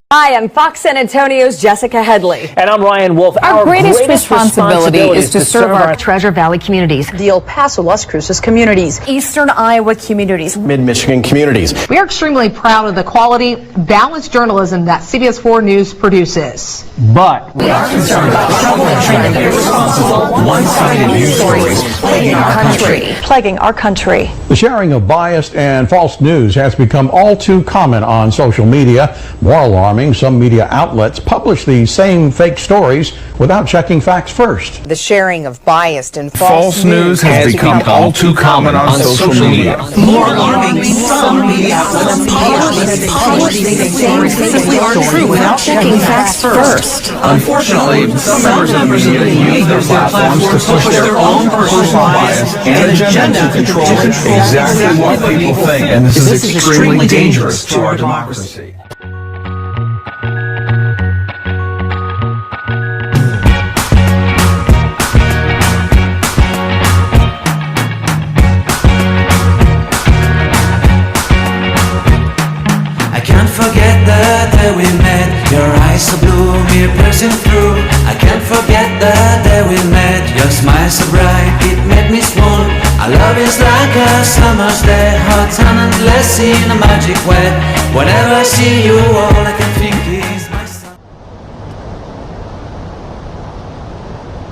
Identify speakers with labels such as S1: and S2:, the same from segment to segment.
S1: Hi, I'm Fox San Antonio's Jessica Headley.
S2: And I'm Ryan Wolf.
S1: Our greatest responsibility is to serve our Treasure Valley communities,
S3: the El Paso, Las Cruces communities,
S1: Eastern Iowa communities,
S4: Mid-Michigan communities.
S3: We are extremely proud of the quality, balanced journalism that CBS 4 News produces.
S2: But
S5: we are concerned about troubling and irresponsible, one-sided news stories
S1: plaguing our country.
S6: The sharing of biased and false news has become all too common on social media. More alarming, some media outlets publish these same fake stories without checking facts first.
S7: The sharing of biased and false
S8: news has become all too common on social media.
S5: More alarming, some media outlets publish these stories simply aren't true without checking facts first.
S8: Unfortunately, some members of the media use their platforms to push their own personal bias and agenda to control exactly what people think, and this is extremely dangerous to our democracy.
S9: Forget the day we met. Your eyes so blue, me piercing through. I can't forget the day we met. Your smile so bright, it made me swoon. Our love is like a summer's day, hot and endless in a magic way. Whenever I see you, all I can think is my son.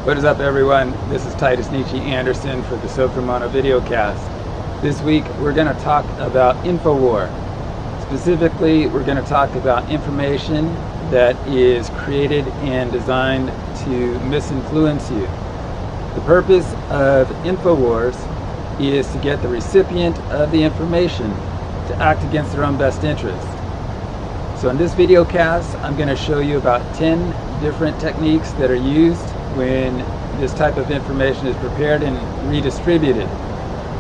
S10: What is up, everyone? This is Titus Nietzsche Anderson for the Sovrumano Videocast. This week we're going to talk about InfoWar. Specifically, we're going to talk about information that is created and designed to misinfluence you. The purpose of InfoWars is to get the recipient of the information to act against their own best interest. So in this video cast, I'm going to show you about 10 different techniques that are used when this type of information is prepared and redistributed.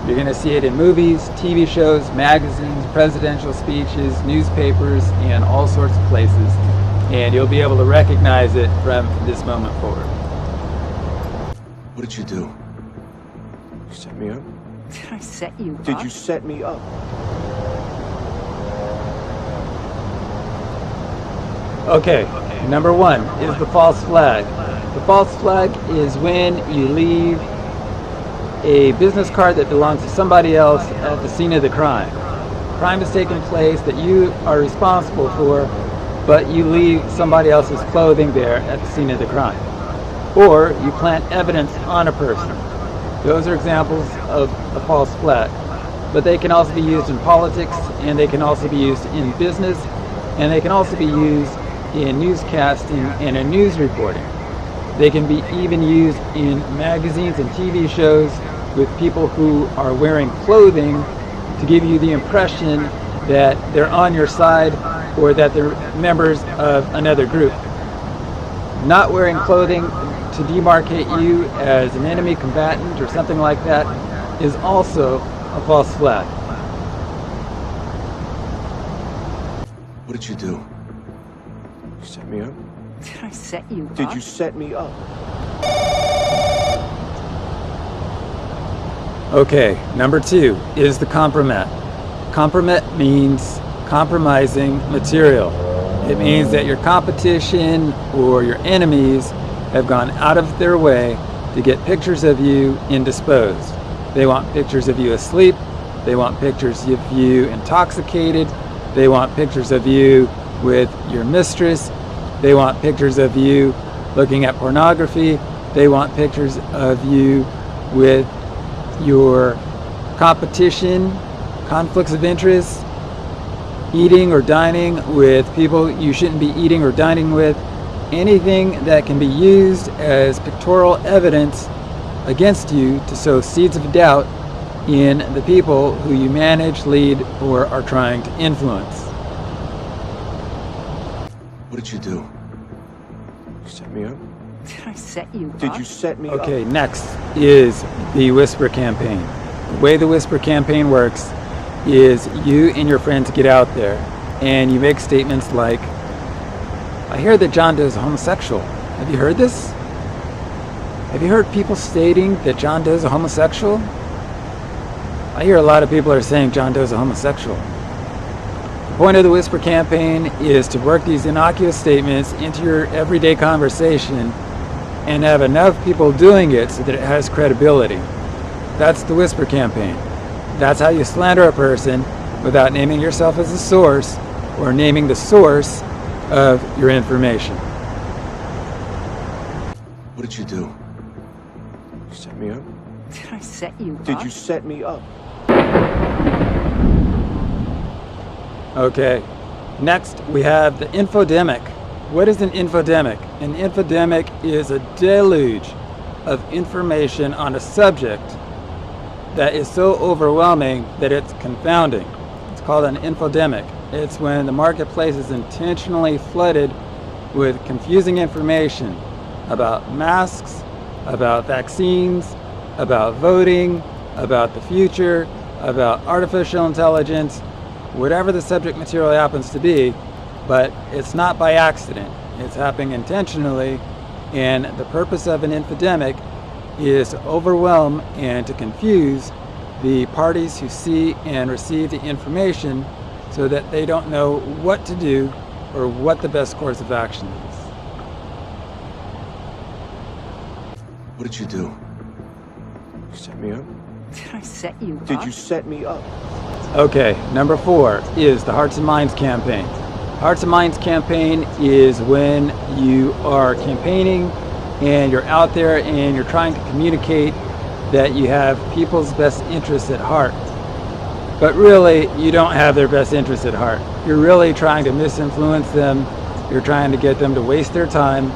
S10: You're going to see it in movies, TV shows, magazines, presidential speeches, newspapers, and all sorts of places. And you'll be able to recognize it from this moment forward.
S4: What did you do? You set me up?
S1: Did I set you up?
S4: Did you set me up?
S10: Okay, number one is the false flag. The false flag is when you leave a business card that belongs to somebody else at the scene of the crime. Crime has taken place that you are responsible for, but you leave somebody else's clothing there at the scene of the crime. Or you plant evidence on a person. Those are examples of a false flag. But they can also be used in politics, and they can also be used in business, and they can also be used in newscasting and in news reporting. They can be even used in magazines and TV shows with people who are wearing clothing to give you the impression that they're on your side or that they're members of another group. Not wearing clothing to demarcate you as an enemy combatant or something like that is also a false flag.
S4: What did you do? You set me up?
S1: Did I set you up?
S4: Did you set me up?
S10: Okay, number two is the compromat. Compromat means compromising material. It means that your competition or your enemies have gone out of their way to get pictures of you indisposed. They want pictures of you asleep. They want pictures of you intoxicated. They want pictures of you with your mistress. They want pictures of you looking at pornography. They want pictures of you with your competition, conflicts of interest, eating or dining with people you shouldn't be eating or dining with. Anything that can be used as pictorial evidence against you to sow seeds of doubt in the people who you manage, lead, or are trying to influence.
S4: What did you do? You set me up?
S1: Did I set you up?
S4: Did you set me up?
S10: Okay, next is the Whisper campaign. The way the Whisper campaign works is you and your friends get out there and you make statements like, I hear that John Doe is homosexual. Have you heard this? Have you heard people stating that John Doe is a homosexual? I hear a lot of people are saying John Doe is a homosexual. The point of the whisper campaign is to work these innocuous statements into your everyday conversation and have enough people doing it so that it has credibility. That's the whisper campaign. That's how you slander a person without naming yourself as a source or naming the source of your information.
S4: What did you do? You set me up?
S5: Did I set you up?
S4: Did you set me up?
S10: Okay, next we have the infodemic. What is an infodemic? An infodemic is a deluge of information on a subject that is so overwhelming that it's confounding. It's called an infodemic. It's when the marketplace is intentionally flooded with confusing information about masks, about vaccines, about voting, about the future, about artificial intelligence, whatever the subject material happens to be, but it's not by accident. It's happening intentionally, and the purpose of an infodemic is to overwhelm and to confuse the parties who see and receive the information so that they don't know what to do or what the best course of action is.
S4: What did you do? You set me up?
S5: Did I set you up?
S4: Did you set me up?
S10: Okay, number 4 is the Hearts and Minds campaign. Hearts and Minds campaign is when you are campaigning and you're out there and you're trying to communicate that you have people's best interests at heart. But really, you don't have their best interests at heart. You're really trying to misinfluence them. You're trying to get them to waste their time,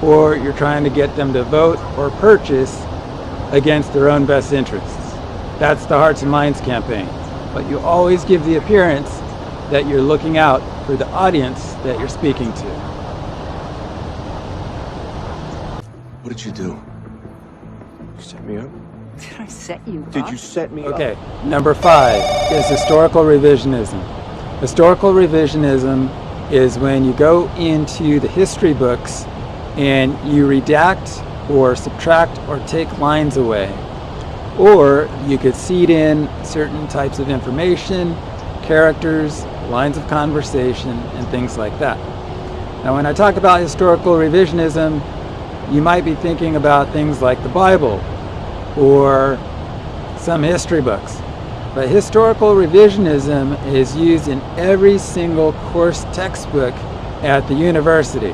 S10: or you're trying to get them to vote or purchase against their own best interests. That's the Hearts and Minds campaign. But you always give the appearance that you're looking out for the audience that you're speaking to.
S4: What did you do? You set me up?
S5: Did I set you up?
S4: Did you set me up?
S10: Okay, number 5 is historical revisionism. Historical revisionism is when you go into the history books and you redact or subtract or take lines away. Or you could seed in certain types of information, characters, lines of conversation, and things like that. Now, when I talk about historical revisionism, you might be thinking about things like the Bible or some history books. But historical revisionism is used in every single course textbook at the university.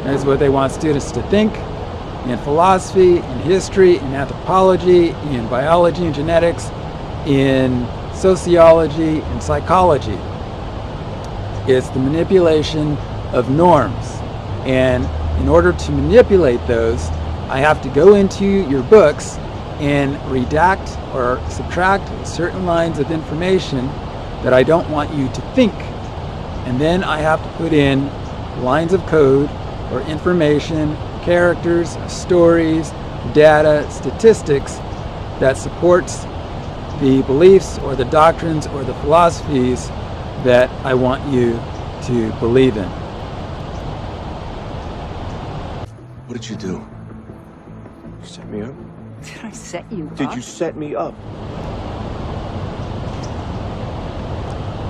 S10: That's what they want students to think in philosophy, in history, in anthropology, in biology and genetics, in sociology, and psychology. It's the manipulation of norms. And in order to manipulate those, I have to go into your books and redact or subtract certain lines of information that I don't want you to think. And then I have to put in lines of code or information, characters, stories, data, statistics that supports the beliefs or the doctrines or the philosophies that I want you to believe in.
S4: What did you do? You set me up?
S5: Did I set you up?
S4: Did you set me up?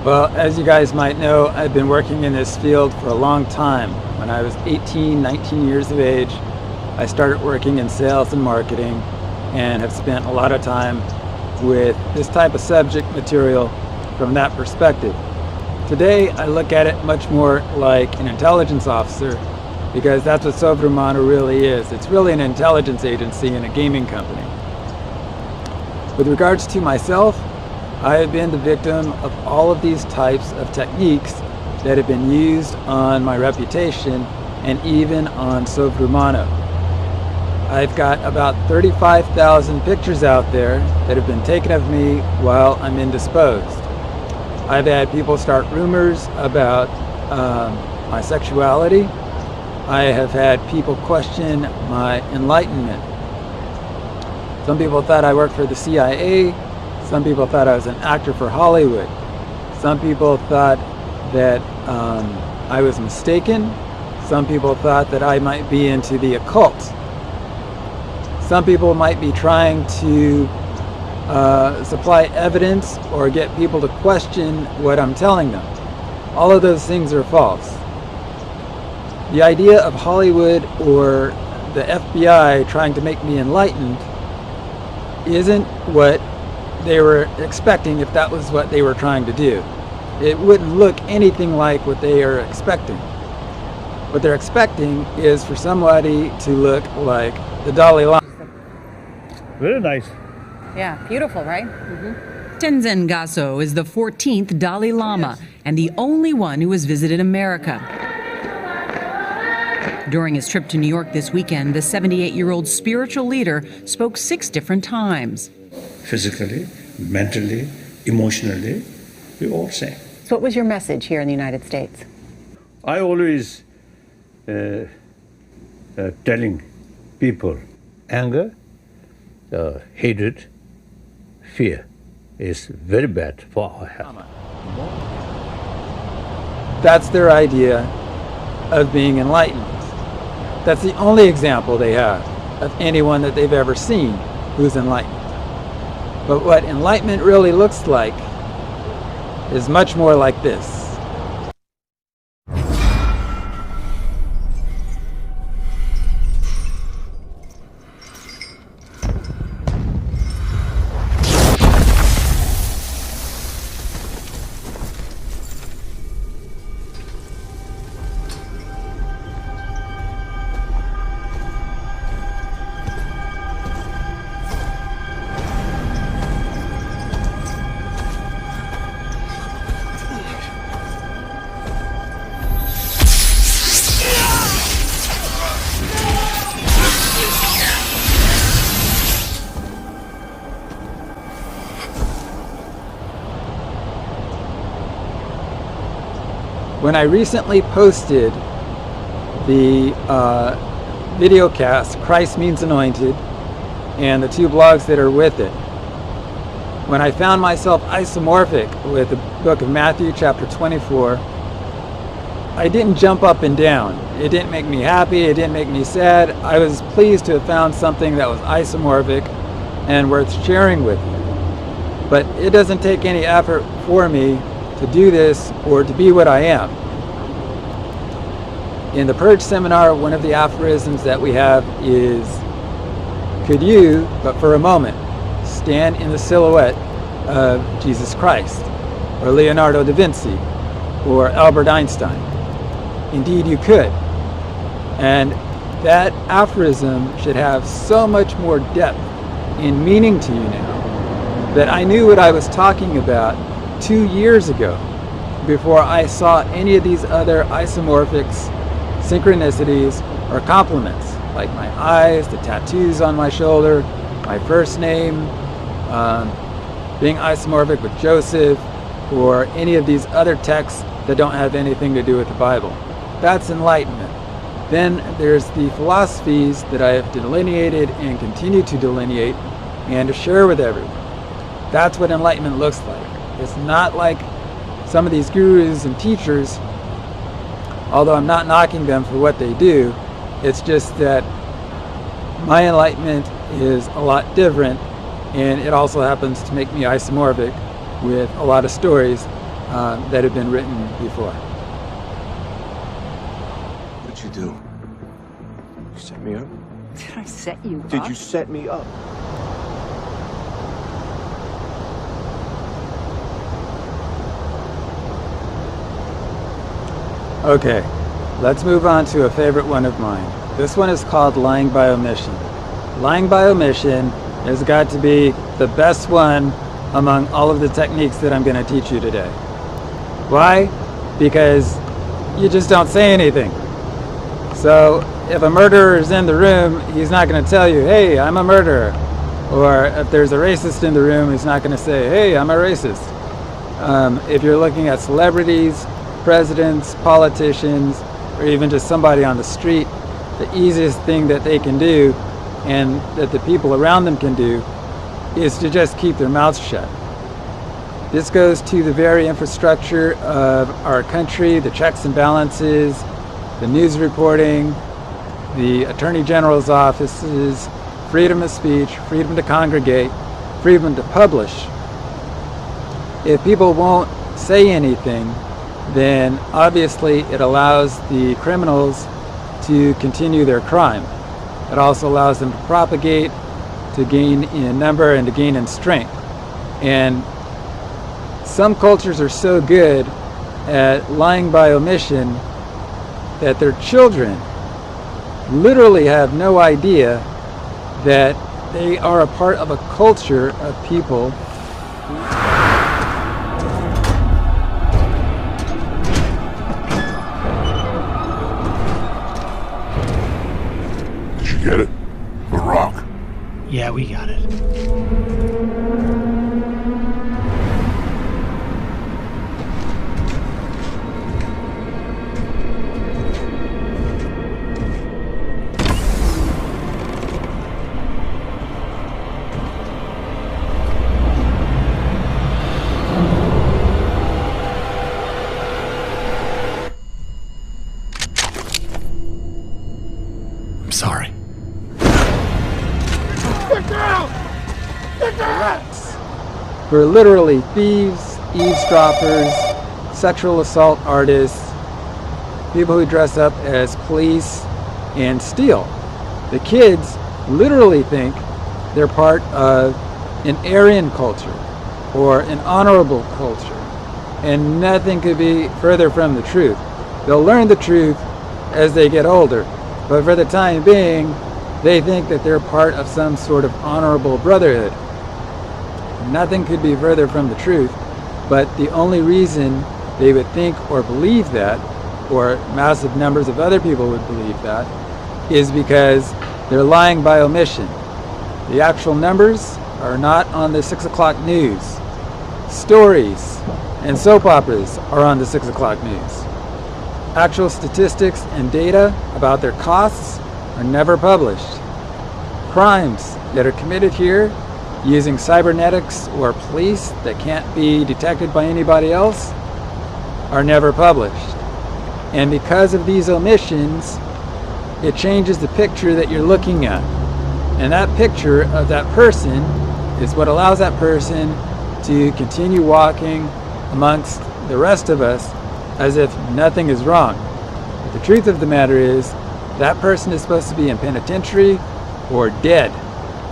S10: Well, as you guys might know, I've been working in this field for a long time. When I was 18, 19 years of age, I started working in sales and marketing and have spent a lot of time with this type of subject material from that perspective. Today, I look at it much more like an intelligence officer, because that's what Sovrumano really is. It's really an intelligence agency and a gaming company. With regards to myself, I have been the victim of all of these types of techniques that have been used on my reputation and even on Sovrumano. I've got about 35,000 pictures out there that have been taken of me while I'm indisposed. I've had people start rumors about my sexuality. I have had people question my enlightenment. Some people thought I worked for the CIA. Some people thought I was an actor for Hollywood. Some people thought that I was mistaken. Some people thought that I might be into the occult. Some people might be trying to supply evidence or get people to question what I'm telling them. All of those things are false. The idea of Hollywood or the FBI trying to make me enlightened isn't what they were expecting if that was what they were trying to do. It wouldn't look anything like what they are expecting. What they're expecting is for somebody to look like the Dalai Lama.
S2: Very nice.
S1: Yeah, beautiful, right?
S5: Tenzin Gasso is the 14th Dalai Lama and the only one who has visited America. During his trip to New York this weekend, the 78-year-old spiritual leader spoke 6 different times.
S2: Physically, mentally, emotionally, we all same.
S1: So what was your message here in the United States?
S2: I always telling people anger, hatred, fear is very bad for our health.
S10: That's their idea of being enlightened. That's the only example they have of anyone that they've ever seen who's enlightened. But what enlightenment really looks like is much more like this. When I recently posted the Videocast, Christ Means Anointed, and the 2 blogs that are with it, when I found myself isomorphic with the book of Matthew chapter 24, I didn't jump up and down. It didn't make me happy, it didn't make me sad. I was pleased to have found something that was isomorphic and worth sharing with you. But it doesn't take any effort for me to do this or to be what I am. In the Purge seminar, one of the aphorisms that we have is, could you, but for a moment, stand in the silhouette of Jesus Christ, or Leonardo da Vinci, or Albert Einstein? Indeed you could. And that aphorism should have so much more depth in meaning to you now that I knew what I was talking about 2 years ago before I saw any of these other isomorphics, synchronicities, or compliments, like my eyes, the tattoos on my shoulder, my first name, being isomorphic with Joseph, or any of these other texts that don't have anything to do with the Bible. That's enlightenment. Then there's the philosophies that I have delineated and continue to delineate and to share with everyone. That's what enlightenment looks like. It's not like some of these gurus and teachers, although I'm not knocking them for what they do. It's just that my enlightenment is a lot different, and it also happens to make me isomorphic with a lot of stories that have been written before.
S4: What'd you do? You set me up?
S1: Did I set you up?
S4: Did you set me up?
S10: Okay, let's move on to a favorite one of mine. This one is called lying by omission. Lying by omission has got to be the best one among all of the techniques that I'm going to teach you today. Why? Because you just don't say anything. So if a murderer is in the room, he's not going to tell you, hey, I'm a murderer. Or if there's a racist in the room, he's not going to say, hey, I'm a racist. If you're looking at celebrities, presidents, politicians, or even just somebody on the street, the easiest thing that they can do and that the people around them can do is to just keep their mouths shut. This goes to the very infrastructure of our country, the checks and balances, the news reporting, the Attorney General's offices, freedom of speech, freedom to congregate, freedom to publish. If people won't say anything, then obviously it allows the criminals to continue their crime. It also allows them to propagate, to gain in number, and to gain in strength. And some cultures are so good at lying by omission that their children literally have no idea that they are a part of a culture of people.
S4: Did you get it? The rock.
S11: Yeah, we got it.
S4: I'm sorry.
S10: Rats, who are literally thieves, eavesdroppers, sexual assault artists, people who dress up as police and steal. The kids literally think they're part of an Aryan culture or an honorable culture, and nothing could be further from the truth. They'll learn the truth as they get older, but for the time being, they think that they're part of some sort of honorable brotherhood. Nothing could be further from the truth, but the only reason they would think or believe that, or massive numbers of other people would believe that, is because they're lying by omission. The actual numbers are not on the 6 o'clock news. Stories and soap operas are on the 6 o'clock news. Actual statistics and data about their costs are never published. Crimes that are committed here using cybernetics or police that can't be detected by anybody else are never published. And because of these omissions, it changes the picture that you're looking at. And that picture of that person is what allows that person to continue walking amongst the rest of us as if nothing is wrong. But the truth of the matter is that person is supposed to be in penitentiary or dead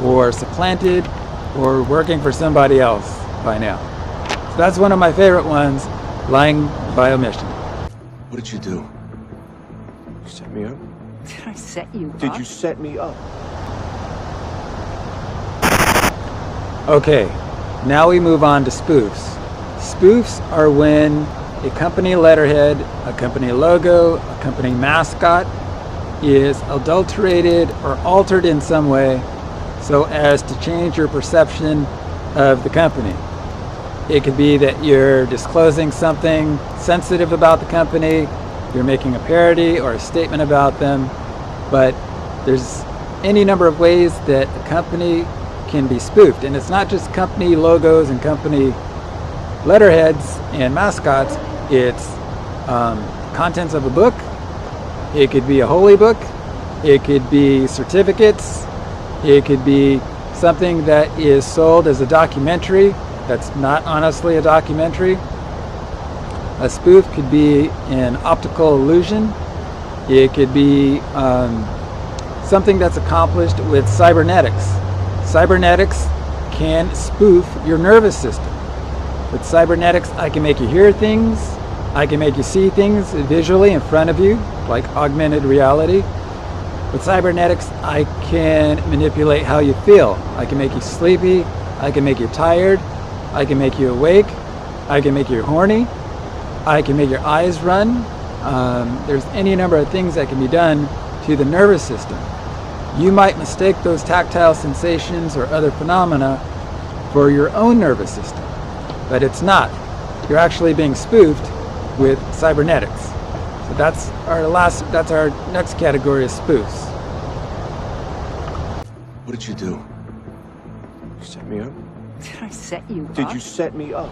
S10: or supplanted or working for somebody else by now. So that's one of my favorite ones, lying by omission.
S4: What did you do? You set me up?
S5: Did I set you up?
S4: Did you set me up?
S10: Okay, now we move on to spoofs. Spoofs are when a company letterhead, a company logo, a company mascot is adulterated or altered in some way so as to change your perception of the company. It could be that you're disclosing something sensitive about the company, you're making a parody or a statement about them, but there's any number of ways that a company can be spoofed. And it's not just company logos and company letterheads and mascots, it's contents of a book, it could be a holy book, it could be certificates, it could be something that is sold as a documentary that's not honestly a documentary. A spoof could be an optical illusion. It could be something that's accomplished with cybernetics. Cybernetics can spoof your nervous system. With cybernetics, I can make you hear things, I can make you see things visually in front of you, like augmented reality. With cybernetics, I can manipulate how you feel. I can make you sleepy, I can make you tired, I can make you awake, I can make you horny, I can make your eyes run. There's any number of things that can be done to the nervous system. You might mistake those tactile sensations or other phenomena for your own nervous system, but it's not. You're actually being spoofed with cybernetics. So that's our next category of spoofs.
S4: What did you do? You set me up?
S5: Did I set you up?
S4: Did you set me up?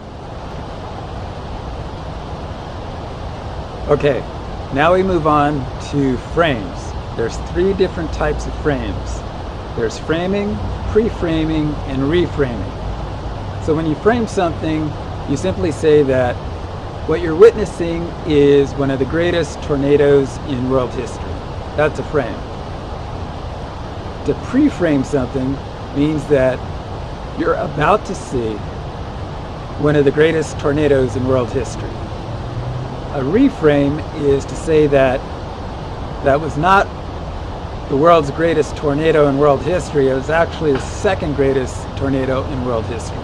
S10: Okay, now we move on to frames. There's 3 different types of frames. There's framing, pre-framing, and reframing. So when you frame something, you simply say that what you're witnessing is one of the greatest tornadoes in world history. That's a frame. To pre-frame something means that you're about to see one of the greatest tornadoes in world history. A reframe is to say that that was not the world's greatest tornado in world history. It was actually the second greatest tornado in world history.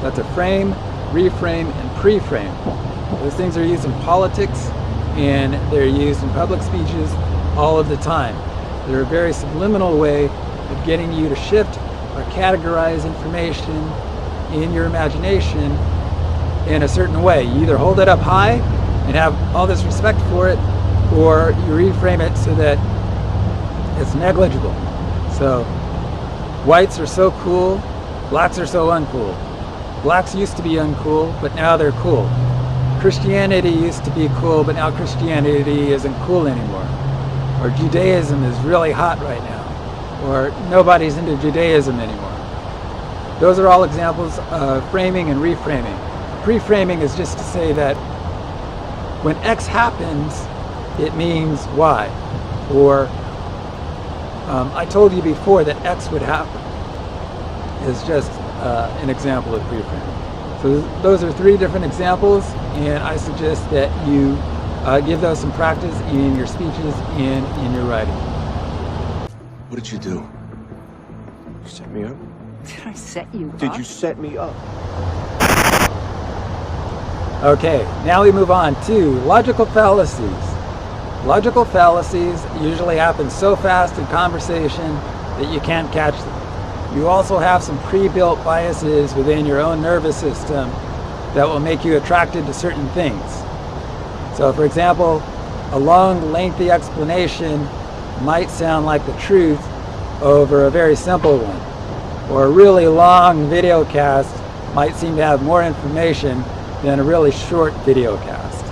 S10: That's a frame, reframe, and pre-frame. Those things are used in politics and they're used in public speeches all of the time. They're a very subliminal way of getting you to shift or categorize information in your imagination in a certain way. You either hold it up high and have all this respect for it, or you reframe it so that it's negligible. So whites are so cool, blacks are so uncool. Blacks used to be uncool, but now they're cool. Christianity used to be cool, but now Christianity isn't cool anymore. Or Judaism is really hot right now. Or nobody's into Judaism anymore. Those are all examples of framing and reframing. Pre-framing is just to say that when X happens, it means Y. Or I told you before that X would happen is just an example of pre-framing. So those are three different examples, and I suggest that you give those some practice in your speeches and in your writing.
S4: What did you do? You set me up?
S5: Did I set you up?
S4: Did you set me up?
S10: Okay, now we move on to logical fallacies. Logical fallacies usually happen so fast in conversation that you can't catch them. You also have some pre-built biases within your own nervous system that will make you attracted to certain things. So for example, a long, lengthy explanation might sound like the truth over a very simple one. Or a really long videocast might seem to have more information than a really short videocast.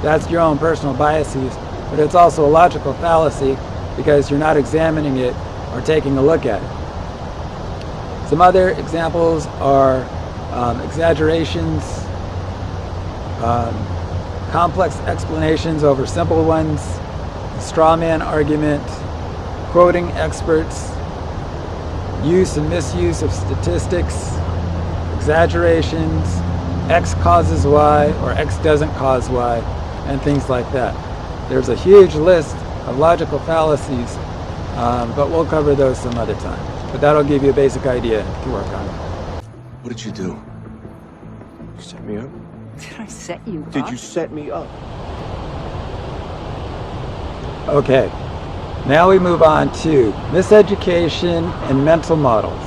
S10: That's your own personal biases, but it's also a logical fallacy because you're not examining it or taking a look at it. Some other examples are exaggerations, complex explanations over simple ones, straw man argument, quoting experts, use and misuse of statistics, exaggerations, X causes Y or X doesn't cause Y, and things like that. There's a huge list of logical fallacies, but we'll cover those some other time. But that'll give you a basic idea to work on.
S4: What did you do? You set me up?
S5: Did I set you up?
S4: Did you set me up?
S10: Okay, now we move on to miseducation and mental models.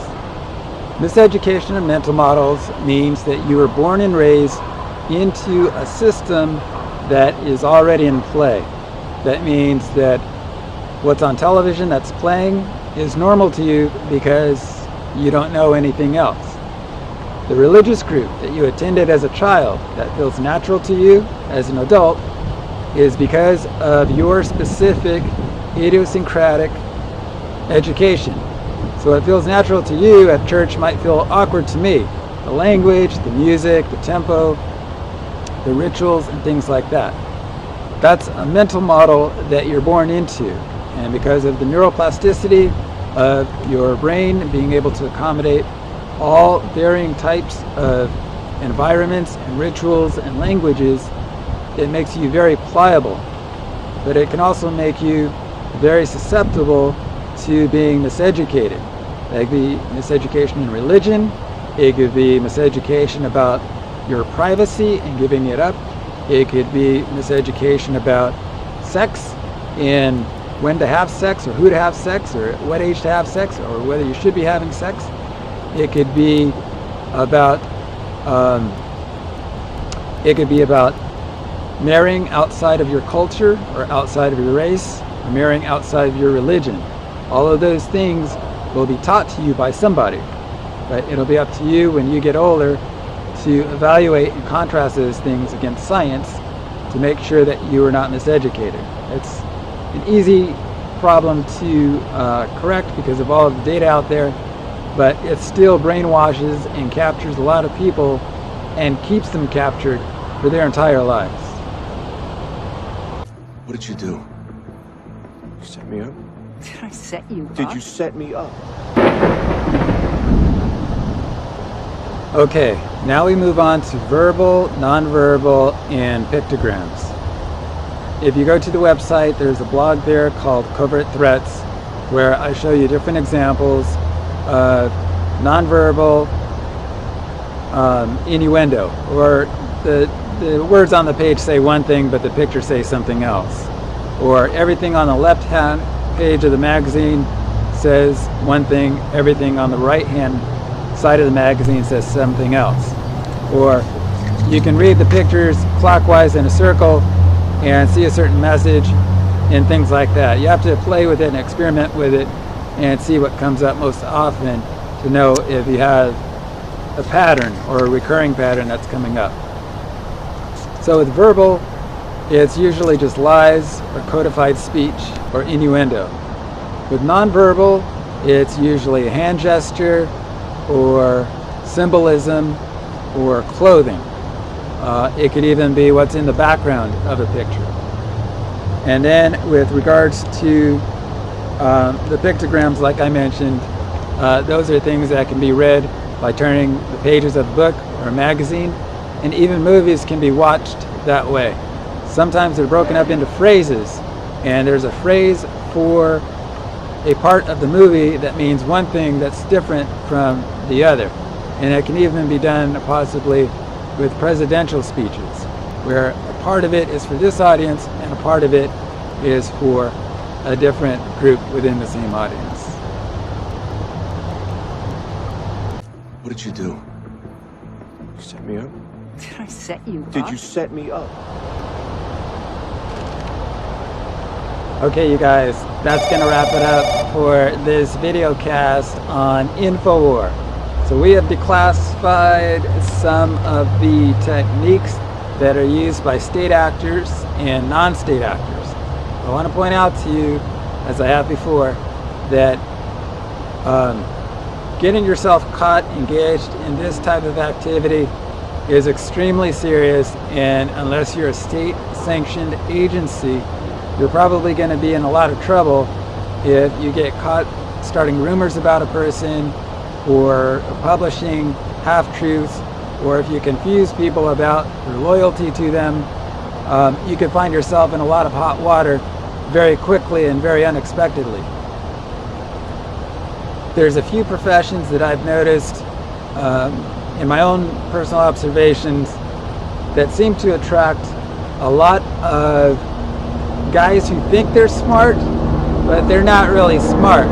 S10: Miseducation and mental models means that you were born and raised into a system that is already in play. That means that what's on television that's playing is normal to you because you don't know anything else. The religious group that you attended as a child that feels natural to you as an adult is because of your specific idiosyncratic education. So what feels natural to you at church might feel awkward to me. The language, the music, the tempo, the rituals, and things like that. That's a mental model that you're born into. And because of the neuroplasticity of your brain being able to accommodate all varying types of environments and rituals and languages, it makes you very pliable. But it can also make you very susceptible to being miseducated. That could be miseducation in religion. It could be miseducation about your privacy and giving it up. It could be miseducation about sex and when to have sex or who to have sex or at what age to have sex or whether you should be having sex. It could be about marrying outside of your culture or outside of your race or marrying outside of your religion. All of those things will be taught to you by somebody. But it'll be up to you when you get older to evaluate and contrast those things against science to make sure that you are not miseducated. It's an easy problem to correct because of all of the data out there, but it still brainwashes and captures a lot of people and keeps them captured for their entire lives.
S4: What did you do? You set me up?
S5: Did I set you up?
S4: Did you set me up?
S10: Okay, now we move on to verbal, nonverbal, and pictograms. If you go to the website, there's a blog there called Covert Threats, where I show you different examples of nonverbal innuendo, or the words on the page say one thing, but the picture says something else. Or everything on the left-hand page of the magazine says one thing, everything on the right-hand side of the magazine says something else. Or you can read the pictures clockwise in a circle and see a certain message and things like that. You have to play with it and experiment with it and see what comes up most often to know if you have a pattern or a recurring pattern that's coming up. So with verbal, it's usually just lies or codified speech or innuendo. With nonverbal, it's usually a hand gesture or symbolism or clothing. It could even be what's in the background of a picture. And then with regards to the pictograms, like I mentioned, those are things that can be read by turning the pages of a book or a magazine, and even movies can be watched that way. Sometimes they're broken up into phrases, and there's a phrase for a part of the movie that means one thing that's different from the other. And it can even be done possibly with presidential speeches, where a part of it is for this audience and a part of it is for a different group within the same audience.
S4: What did you do? You set me up?
S5: Did I set you up?
S4: Did you set me up?
S10: Okay, you guys, that's going to wrap it up for this video cast on InfoWar. So we have declassified some of the techniques that are used by state actors and non-state actors. I want to point out to you, as I have before, that getting yourself caught engaged in this type of activity is extremely serious, and unless you're a state-sanctioned agency, you're probably going to be in a lot of trouble if you get caught starting rumors about a person or publishing half-truths, or if you confuse people about your loyalty to them. You could find yourself in a lot of hot water very quickly and very unexpectedly. There's a few professions that I've noticed in my own personal observations that seem to attract a lot of guys who think they're smart, but they're not really smart.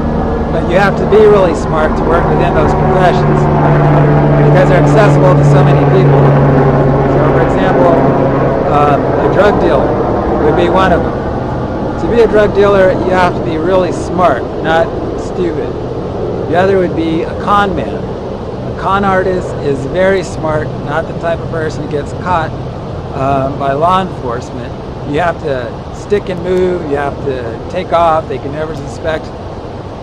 S10: But you have to be really smart to work within those professions because they're accessible to so many people. So for example, a drug dealer would be one of them. To be a drug dealer, you have to be really smart, not stupid. The other would be a con man. A con artist is very smart, not the type of person who gets caught by law enforcement. You have to stick and move, you have to take off, they can never suspect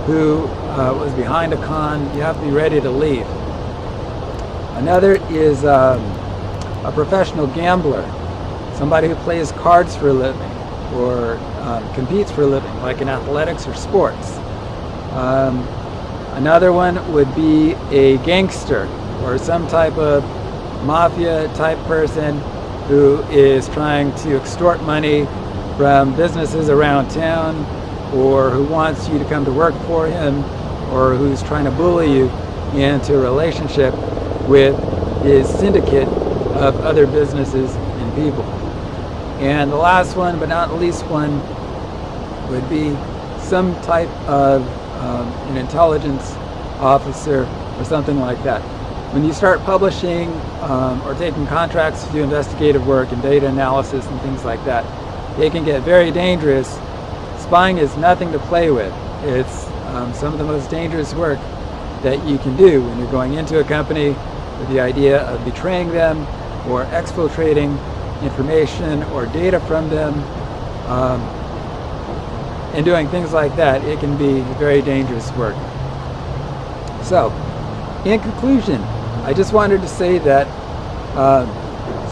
S10: who was behind a con, you have to be ready to leave. Another is a professional gambler, somebody who plays cards for a living or competes for a living, like in athletics or sports. Another one would be a gangster or some type of mafia type person who is trying to extort money from businesses around town, or who wants you to come to work for him, or who's trying to bully you into a relationship with his syndicate of other businesses and people. And the last one, but not least one, would be some type of an intelligence officer or something like that. When you start publishing or taking contracts to do investigative work and data analysis and things like that, it can get very dangerous. Spying is nothing to play with. It's some of the most dangerous work that you can do when you're going into a company with the idea of betraying them or exfiltrating information or data from them and doing things like that. It can be very dangerous work. So, in conclusion, I just wanted to say that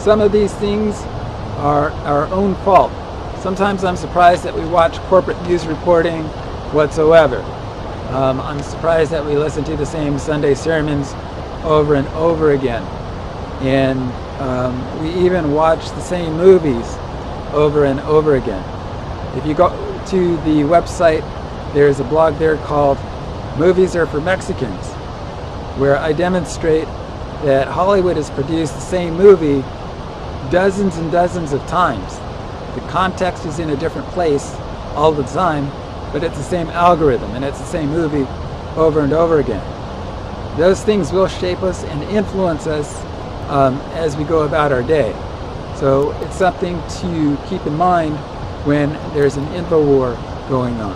S10: some of these things are our own fault. Sometimes I'm surprised that we watch corporate news reporting whatsoever. I'm surprised that we listen to the same Sunday sermons over and over again. And we even watch the same movies over and over again. If you go to the website, there's a blog there called Movies Are for Mexicans, where I demonstrate that Hollywood has produced the same movie dozens and dozens of times. The context is in a different place all the time, but it's the same algorithm and it's the same movie over and over again. Those things will shape us and influence us as we go about our day. So it's something to keep in mind when there's an info war going on.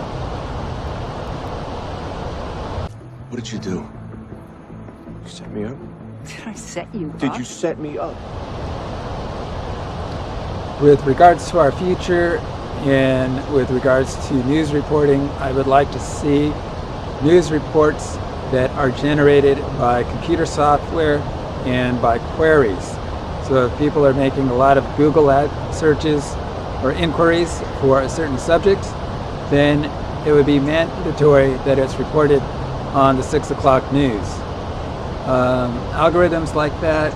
S4: What did you do? You set me up?
S5: Did I set you up?
S4: Did you set me up?
S10: With regards to our future and with regards to news reporting, I would like to see news reports that are generated by computer software and by queries. So if people are making a lot of Google ad searches or inquiries for a certain subject, then it would be mandatory that it's reported on the 6 o'clock news. Algorithms like that,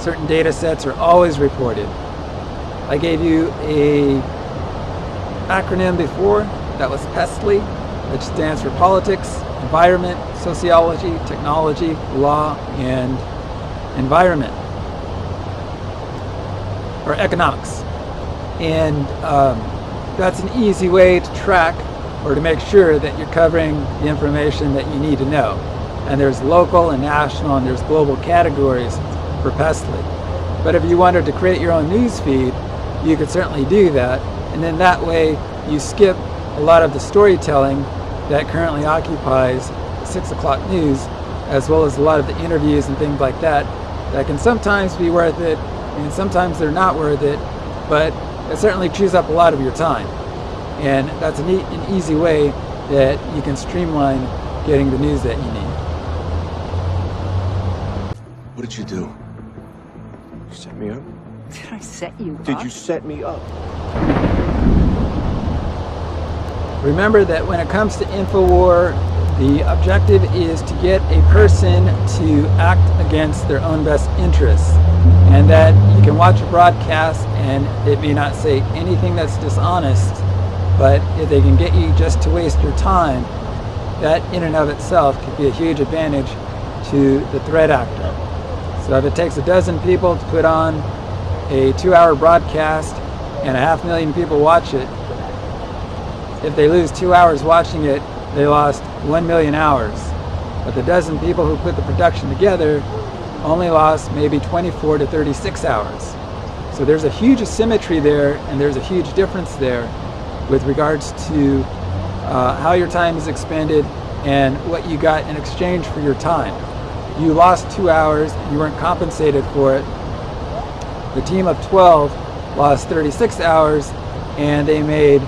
S10: certain data sets are always reported. I gave you a acronym before, that was PESTLY, which stands for Politics, Environment, Sociology, Technology, Law, and Environment, or Economics. And that's an easy way to track or to make sure that you're covering the information that you need to know. And there's local and national and there's global categories for PESTLY. But if you wanted to create your own news feed, you could certainly do that. And then that way you skip a lot of the storytelling that currently occupies 6 o'clock news, as well as a lot of the interviews and things like that can sometimes be worth it and sometimes they're not worth it, but it certainly chews up a lot of your time. And that's an easy way that you can streamline getting the news that you need.
S4: What did you do? You set me up?
S5: Did I set you up?
S4: Did you set me up?
S10: Remember that when it comes to InfoWar, the objective is to get a person to act against their own best interests. And that you can watch a broadcast and it may not say anything that's dishonest, but if they can get you just to waste your time, that in and of itself could be a huge advantage to the threat actor. So if it takes a dozen people to put on a 2-hour broadcast and 500,000 people watch it, if they lose 2 hours watching it, they lost 1 million hours. But the dozen people who put the production together only lost maybe 24 to 36 hours. So there's a huge asymmetry there, and there's a huge difference there with regards to how your time is expended and what you got in exchange for your time. You lost 2 hours, you weren't compensated for it. The team of 12 lost 36 hours, and they made,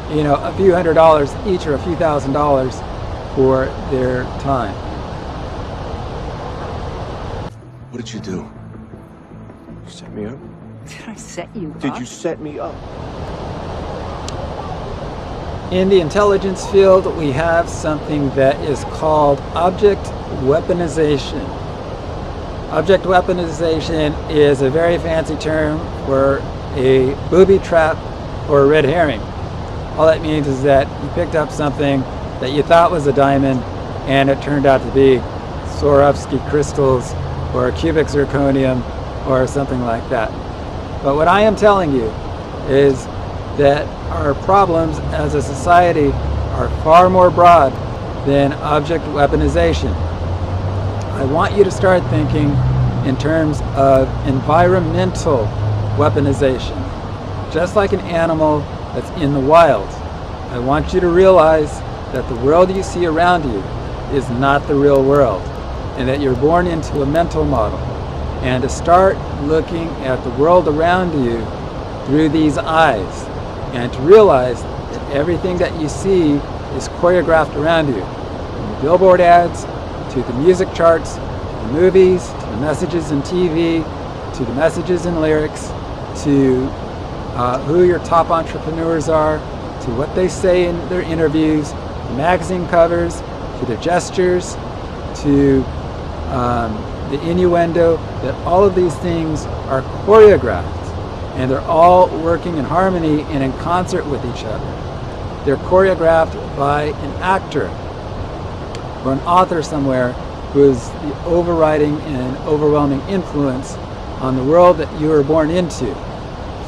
S10: a few $100s each or a few $1,000s for their time.
S4: What did you do? You set me up?
S5: Did I set you up?
S4: Did you set me up?
S10: In the intelligence field, we have something that is called object weaponization. Object weaponization is a very fancy term for a booby trap or a red herring. All that means is that you picked up something that you thought was a diamond and it turned out to be Swarovski crystals or cubic zirconium or something like that. But what I am telling you is that our problems as a society are far more broad than object weaponization. I want you to start thinking in terms of environmental weaponization. Just like an animal that's in the wild, I want you to realize that the world you see around you is not the real world, and that you're born into a mental model, and to start looking at the world around you through these eyes, and to realize that everything that you see is choreographed around you, from the billboard ads to the music charts, to the movies, to the messages in TV, to the messages and lyrics, to who your top entrepreneurs are, to what they say in their interviews, magazine covers, to the gestures, to the innuendo, that all of these things are choreographed, and they're all working in harmony and in concert with each other. They're choreographed by an actor or an author somewhere who is the overriding and overwhelming influence on the world that you were born into.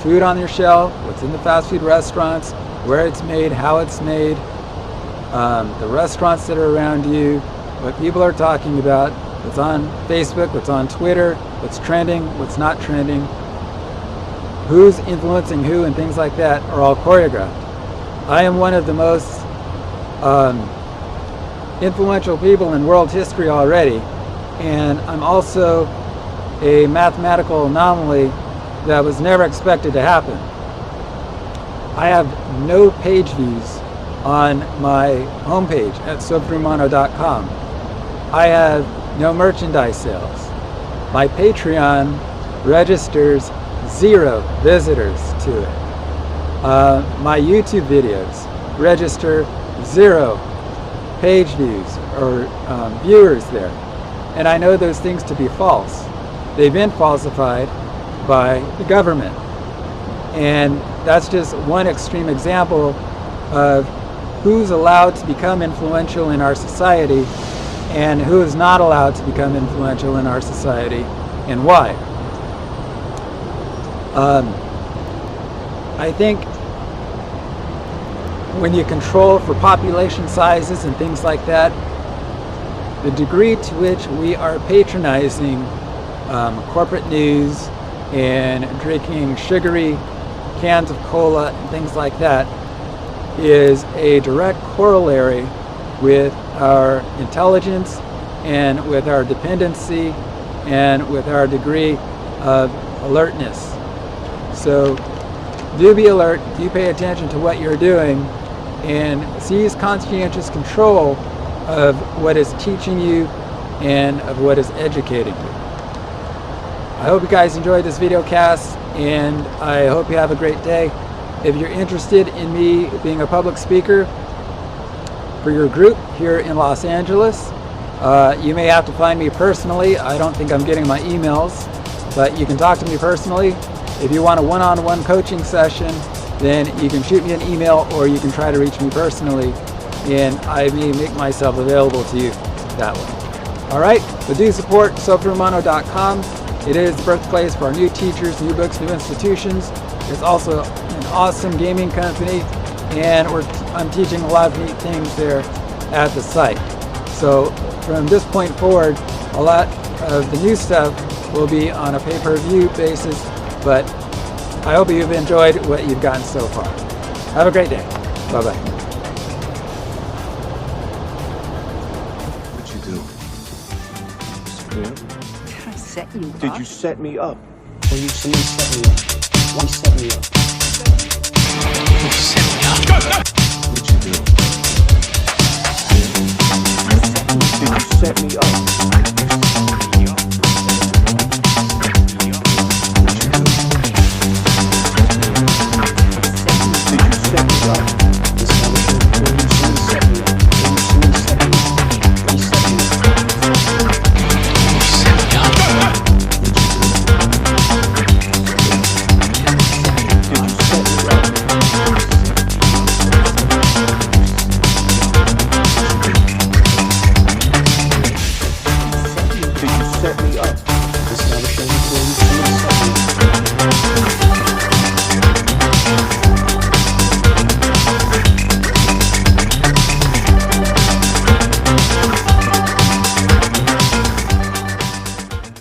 S10: Food on your shelf, what's in the fast food restaurants, where it's made, how it's made, the restaurants that are around you, what people are talking about, what's on Facebook, what's on Twitter, what's trending, what's not trending, who's influencing who, and things like that are all choreographed. I am one of the most influential people in world history already, and I'm also a mathematical anomaly that was never expected to happen. I have no page views on my homepage at Sovrumano.com. I have no merchandise sales. My Patreon registers 0 visitors to it. My YouTube videos register 0 page views or viewers there. And I know those things to be false. They've been falsified by the government. And that's just one extreme example of who's allowed to become influential in our society and who is not allowed to become influential in our society, and why. I think when you control for population sizes and things like that, the degree to which we are patronizing corporate news and drinking sugary cans of cola and things like that is a direct corollary with our intelligence and with our dependency and with our degree of alertness. So do be alert, do pay attention to what you're doing, and seize conscientious control of what is teaching you and of what is educating you. I hope you guys enjoyed this video cast, and I hope you have a great day. If you're interested in me being a public speaker for your group here in Los Angeles, you may have to find me personally. I don't think I'm getting my emails, but you can talk to me personally. If you want a one-on-one coaching session, then you can shoot me an email or you can try to reach me personally, and I may make myself available to you that way. All right, but do support Sovrumano.com. It is the birthplace for our new teachers, new books, new institutions. It's also an awesome gaming company, and I'm teaching a lot of neat things there at the site. So from this point forward, a lot of the new stuff will be on a pay-per-view basis, but I hope you've enjoyed what you've gotten so far. Have a great day. Bye-bye.
S4: What'd you do?
S1: I set you up.
S4: Did you set me up? Or you somebody set me up? Why set me up?
S11: You set me up.
S4: What'd you do? Did you set me up? Set me up.